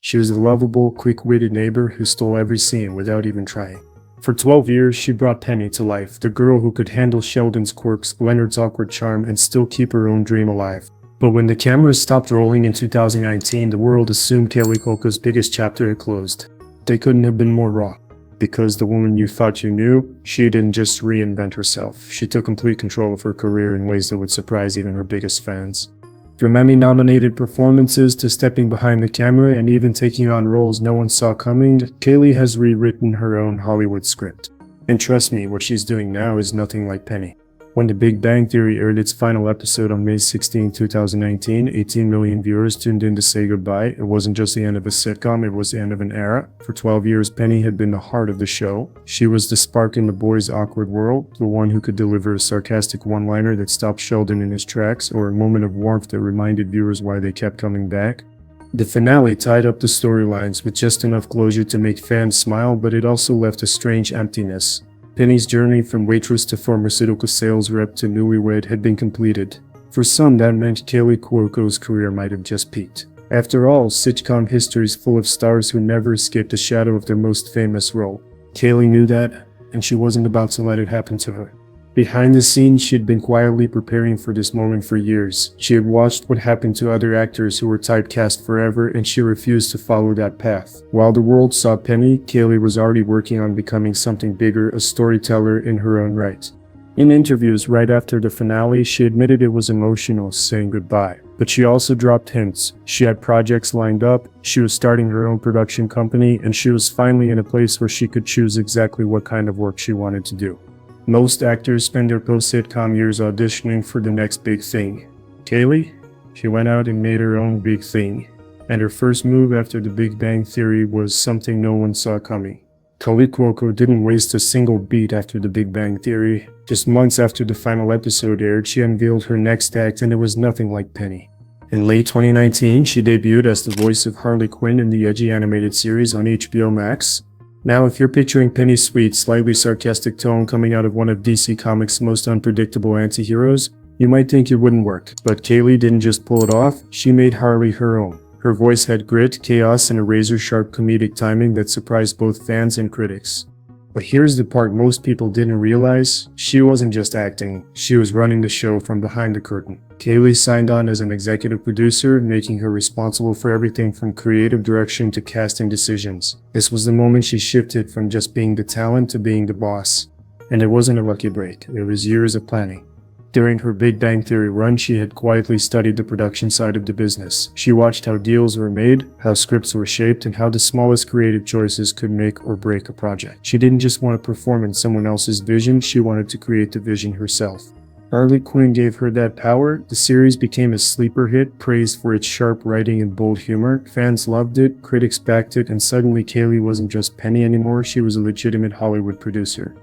She was the lovable, quick-witted neighbor who stole every scene without even trying. For 12 years, she brought Penny to life, the girl who could handle Sheldon's quirks, Leonard's awkward charm, and still keep her own dream alive. But when the cameras stopped rolling in 2019, the world assumed Kaley Cuoco's biggest chapter had closed. They couldn't have been more wrong. Because the woman you thought you knew, she didn't just reinvent herself. She took complete control of her career in ways that would surprise even her biggest fans. From Emmy-nominated performances to stepping behind the camera and even taking on roles no one saw coming, Kaley has rewritten her own Hollywood script. And trust me, what she's doing now is nothing like Penny. When The Big Bang Theory aired its final episode on May 16, 2019, 18 million viewers tuned in to say goodbye. It wasn't just the end of a sitcom, it was the end of an era. For 12 years, Penny had been the heart of the show. She was the spark in the boys' awkward world, the one who could deliver a sarcastic one-liner that stopped Sheldon in his tracks, or a moment of warmth that reminded viewers why they kept coming back. The finale tied up the storylines with just enough closure to make fans smile, but it also left a strange emptiness. Penny's journey from waitress to pharmaceutical sales rep to newlywed had been completed. For some, that meant Kaley Cuoco's career might have just peaked. After all, sitcom history is full of stars who never escaped the shadow of their most famous role. Kaley knew that, and she wasn't about to let it happen to her. Behind the scenes, she'd been quietly preparing for this moment for years. She had watched what happened to other actors who were typecast forever, and she refused to follow that path. While the world saw Penny, Kaley was already working on becoming something bigger, a storyteller in her own right. In interviews right after the finale, she admitted it was emotional saying goodbye. But she also dropped hints. She had projects lined up, she was starting her own production company, and she was finally in a place where she could choose exactly what kind of work she wanted to do. Most actors spend their post-sitcom years auditioning for the next big thing. Kaley? She went out and made her own big thing. And her first move after The Big Bang Theory was something no one saw coming. Kaley Cuoco didn't waste a single beat after The Big Bang Theory. Just months after the final episode aired, she unveiled her next act, and it was nothing like Penny. In late 2019, she debuted as the voice of Harley Quinn in the edgy animated series on HBO Max. Now, if you're picturing Penny's sweet, slightly sarcastic tone coming out of one of DC Comics' most unpredictable anti-heroes, you might think it wouldn't work. But Kaley didn't just pull it off, she made Harley her own. Her voice had grit, chaos, and a razor-sharp comedic timing that surprised both fans and critics. But here's the part most people didn't realize. She wasn't just acting, she was running the show from behind the curtain. Kaley signed on as an executive producer, making her responsible for everything from creative direction to casting decisions. This was the moment she shifted from just being the talent to being the boss. And it wasn't a lucky break, it was years of planning. During her Big Bang Theory run, she had quietly studied the production side of the business. She watched how deals were made, how scripts were shaped, and how the smallest creative choices could make or break a project. She didn't just want to perform in someone else's vision, she wanted to create the vision herself. Harley Quinn gave her that power. The series became a sleeper hit, praised for its sharp writing and bold humor. Fans loved it, critics backed it, and suddenly Kaley wasn't just Penny anymore, she was a legitimate Hollywood producer.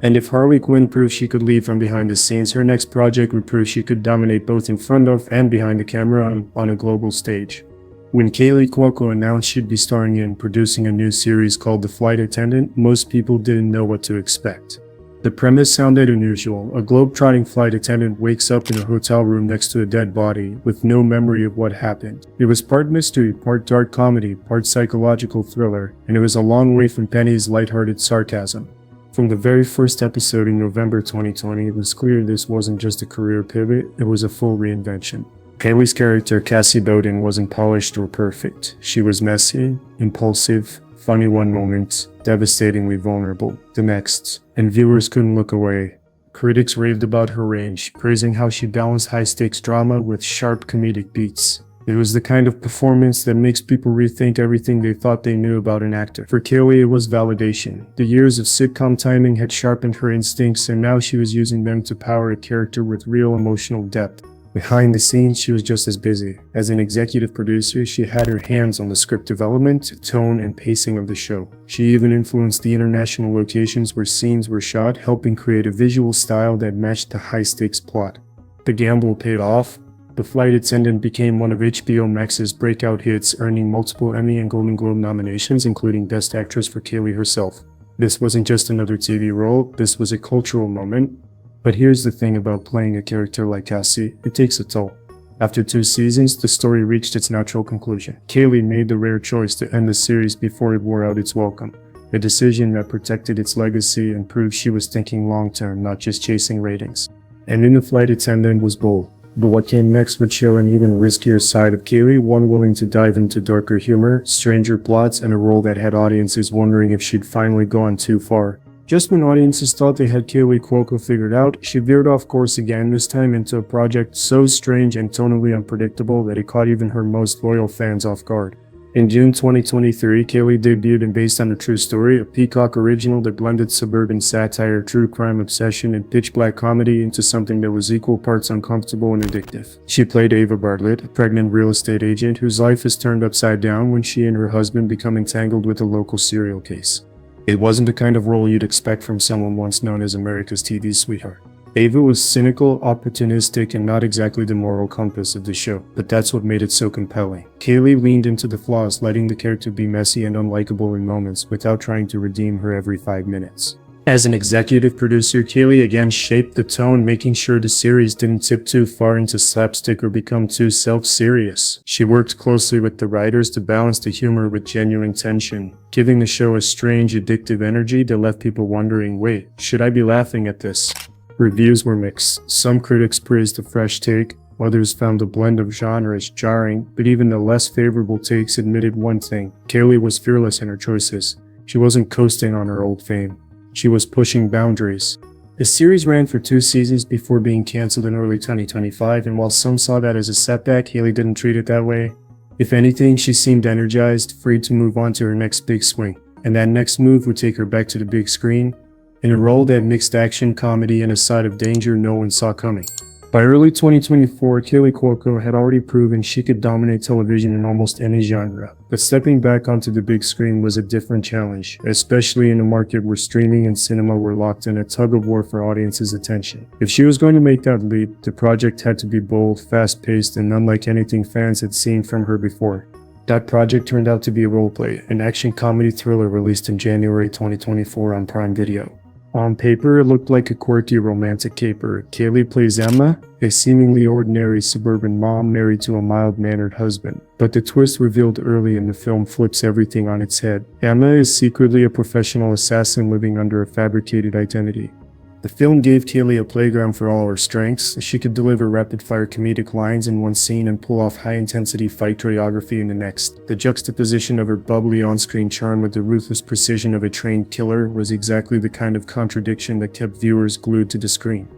And if Harley Quinn proved she could lead from behind the scenes, her next project would prove she could dominate both in front of and behind the camera on a global stage. When Kaley Cuoco announced she'd be starring in producing a new series called The Flight Attendant, most people didn't know what to expect. The premise sounded unusual. A globe-trotting flight attendant wakes up in a hotel room next to a dead body, with no memory of what happened. It was part mystery, part dark comedy, part psychological thriller, and it was a long way from Penny's lighthearted sarcasm. From the very first episode in November 2020, it was clear this wasn't just a career pivot, it was a full reinvention. Kaley's character, Cassie Bowden, wasn't polished or perfect. She was messy, impulsive, funny one moment, devastatingly vulnerable the next, and viewers couldn't look away. Critics raved about her range, praising how she balanced high-stakes drama with sharp comedic beats. It was the kind of performance that makes people rethink everything they thought they knew about an actor. For Kaley, it was validation. The years of sitcom timing had sharpened her instincts, and now she was using them to power a character with real emotional depth. Behind the scenes, she was just as busy. As an executive producer, she had her hands on the script development, tone, and pacing of the show. She even influenced the international locations where scenes were shot, helping create a visual style that matched the high-stakes plot. The gamble paid off. The Flight Attendant became one of HBO Max's breakout hits, earning multiple Emmy and Golden Globe nominations, including Best Actress for Kaley herself. This wasn't just another TV role, this was a cultural moment. But here's the thing about playing a character like Cassie, it takes a toll. After 2 seasons, the story reached its natural conclusion. Kaley made the rare choice to end the series before it wore out its welcome, a decision that protected its legacy and proved she was thinking long-term, not just chasing ratings. And in The Flight Attendant was bold. But what came next would show an even riskier side of Kaley, one willing to dive into darker humor, stranger plots, and a role that had audiences wondering if she'd finally gone too far. Just when audiences thought they had Kaley Cuoco figured out, she veered off course again, this time into a project so strange and tonally unpredictable that it caught even her most loyal fans off guard. In June 2023, Kaley debuted in Based on a True Story, a Peacock original that blended suburban satire, true crime obsession, and pitch-black comedy into something that was equal parts uncomfortable and addictive. She played Ava Bartlett, a pregnant real estate agent whose life is turned upside down when she and her husband become entangled with a local serial case. It wasn't the kind of role you'd expect from someone once known as America's TV sweetheart. Ava was cynical, opportunistic, and not exactly the moral compass of the show, but that's what made it so compelling. Kaley leaned into the flaws, letting the character be messy and unlikable in moments without trying to redeem her every 5 minutes. As an executive producer, Kaley again shaped the tone, making sure the series didn't tip too far into slapstick or become too self-serious. She worked closely with the writers to balance the humor with genuine tension, giving the show a strange, addictive energy that left people wondering, wait, should I be laughing at this? Reviews were mixed. Some critics praised the fresh take, others found the blend of genres jarring, but even the less favorable takes admitted one thing: Kaley was fearless in her choices. She wasn't coasting on her old fame. She was pushing boundaries. The series ran for 2 seasons before being cancelled in early 2025, and while some saw that as a setback, Kaley didn't treat it that way. If anything, she seemed energized, free to move on to her next big swing, and that next move would take her back to the big screen, in a role that mixed action, comedy, and a side of danger no one saw coming. By early 2024, Kaley Cuoco had already proven she could dominate television in almost any genre, but stepping back onto the big screen was a different challenge, especially in a market where streaming and cinema were locked in a tug-of-war for audiences' attention. If she was going to make that leap, the project had to be bold, fast-paced, and unlike anything fans had seen from her before. That project turned out to be a roleplay, an action comedy thriller released in January 2024 on Prime Video. On paper, it looked like a quirky romantic caper. Kaley plays Emma, a seemingly ordinary suburban mom married to a mild-mannered husband. But the twist revealed early in the film flips everything on its head. Emma is secretly a professional assassin living under a fabricated identity. The film gave Kaley a playground for all her strengths. She could deliver rapid-fire comedic lines in one scene and pull off high-intensity fight choreography in the next. The juxtaposition of her bubbly on-screen charm with the ruthless precision of a trained killer was exactly the kind of contradiction that kept viewers glued to the screen.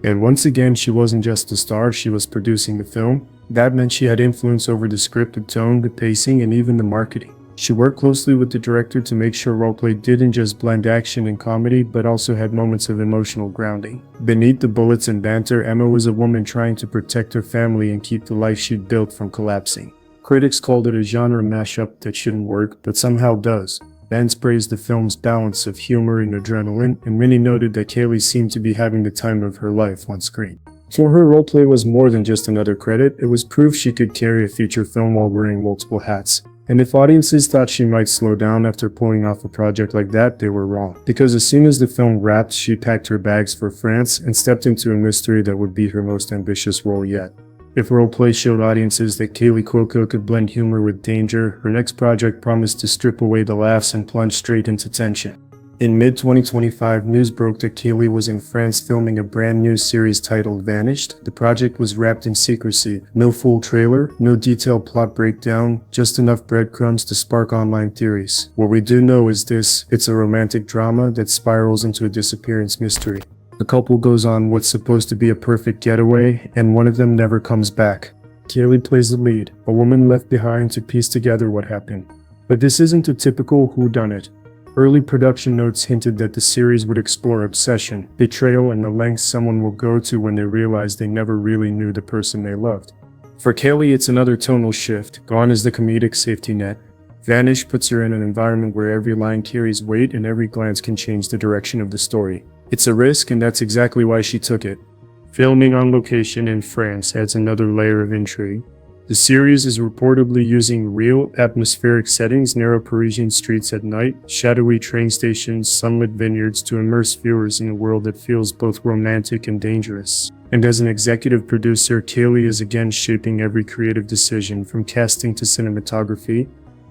And once again, she wasn't just a star, she was producing the film. That meant she had influence over the script, the tone, the pacing, and even the marketing. She worked closely with the director to make sure roleplay didn't just blend action and comedy, but also had moments of emotional grounding. Beneath the bullets and banter, Emma was a woman trying to protect her family and keep the life she'd built from collapsing. Critics called it a genre mashup that shouldn't work, but somehow does. Fans praised the film's balance of humor and adrenaline, and many noted that Kaley seemed to be having the time of her life on screen. For her, roleplay was more than just another credit, it was proof she could carry a feature film while wearing multiple hats. And if audiences thought she might slow down after pulling off a project like that, they were wrong. Because as soon as the film wrapped, she packed her bags for France and stepped into a mystery that would be her most ambitious role yet. If roleplay showed audiences that Kaley Cuoco could blend humor with danger, her next project promised to strip away the laughs and plunge straight into tension. In mid-2025, news broke that Kaley was in France filming a brand new series titled Vanished. The project was wrapped in secrecy. No full trailer, no detailed plot breakdown, just enough breadcrumbs to spark online theories. What we do know is this: it's a romantic drama that spirals into a disappearance mystery. The couple goes on what's supposed to be a perfect getaway, and one of them never comes back. Kaley plays the lead, a woman left behind to piece together what happened. But this isn't a typical whodunit. Early production notes hinted that the series would explore obsession, betrayal, and the lengths someone will go to when they realize they never really knew the person they loved. For Kaley, it's another tonal shift. Gone is the comedic safety net. Vanish puts her in an environment where every line carries weight and every glance can change the direction of the story. It's a risk, and that's exactly why she took it. Filming on location in France adds another layer of intrigue. The series is reportedly using real, atmospheric settings, narrow Parisian streets at night, shadowy train stations, sunlit vineyards to immerse viewers in a world that feels both romantic and dangerous. And as an executive producer, Kaley is again shaping every creative decision, from casting to cinematography.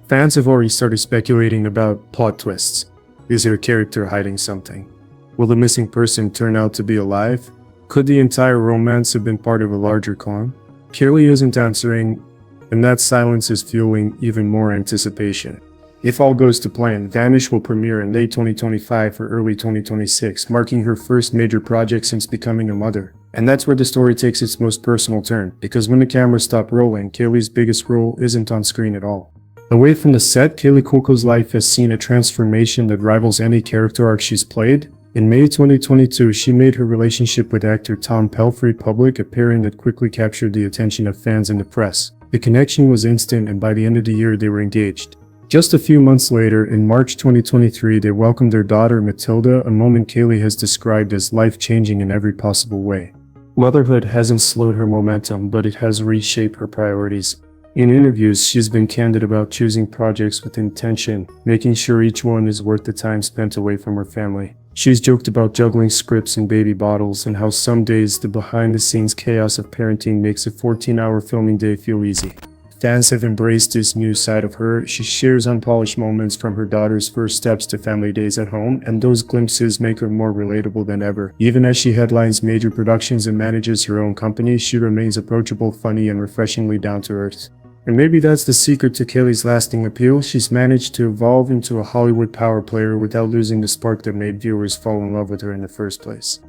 Fans have already started speculating about plot twists. Is her character hiding something? Will the missing person turn out to be alive? Could the entire romance have been part of a larger con? Kaley isn't answering, and that silence is fueling even more anticipation. If all goes to plan, Vanish will premiere in late 2025 or early 2026, marking her first major project since becoming a mother. And that's where the story takes its most personal turn, because when the cameras stop rolling, Kaley's biggest role isn't on screen at all. Away from the set, Kaley Cuoco's life has seen a transformation that rivals any character arc she's played. In May 2022, she made her relationship with actor Tom Pelphrey public, a pairing that quickly captured the attention of fans and the press. The connection was instant, and by the end of the year they were engaged. Just a few months later, in March 2023, they welcomed their daughter Matilda, a moment Kaley has described as life-changing in every possible way. Motherhood hasn't slowed her momentum, but it has reshaped her priorities. In interviews, she's been candid about choosing projects with intention, making sure each one is worth the time spent away from her family. She's joked about juggling scripts and baby bottles, and how some days the behind-the-scenes chaos of parenting makes a 14-hour filming day feel easy. Fans have embraced this new side of her. She shares unpolished moments from her daughter's first steps to family days at home, and those glimpses make her more relatable than ever. Even as she headlines major productions and manages her own company, she remains approachable, funny, and refreshingly down-to-earth. And maybe that's the secret to Kaley's lasting appeal. She's managed to evolve into a Hollywood power player without losing the spark that made viewers fall in love with her in the first place.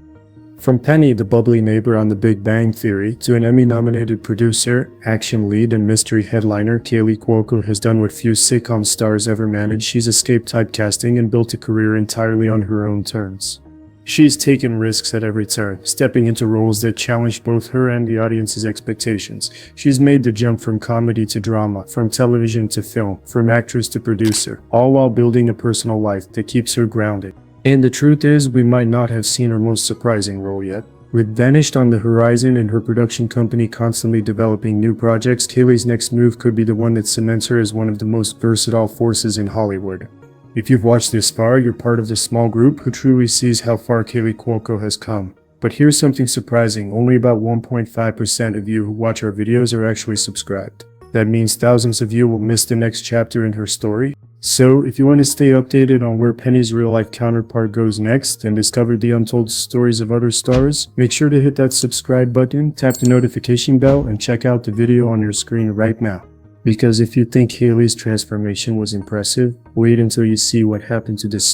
From Penny, the bubbly neighbor on The Big Bang Theory, to an Emmy-nominated producer, action lead, and mystery headliner, Kaley Cuoco has done what few sitcom stars ever managed. She's escaped typecasting and built a career entirely on her own terms. She's taken risks at every turn, stepping into roles that challenged both her and the audience's expectations. She's made the jump from comedy to drama, from television to film, from actress to producer, all while building a personal life that keeps her grounded. And the truth is, we might not have seen her most surprising role yet. With Vanished on the horizon and her production company constantly developing new projects, Kaley's next move could be the one that cements her as one of the most versatile forces in Hollywood. If you've watched this far, you're part of the small group who truly sees how far Kaley Cuoco has come. But here's something surprising: only about 1.5% of you who watch our videos are actually subscribed. That means thousands of you will miss the next chapter in her story. So, if you want to stay updated on where Penny's real-life counterpart goes next and discover the untold stories of other stars, make sure to hit that subscribe button, tap the notification bell, and check out the video on your screen right now. Because if you think Kaley's transformation was impressive, wait until you see what happened to this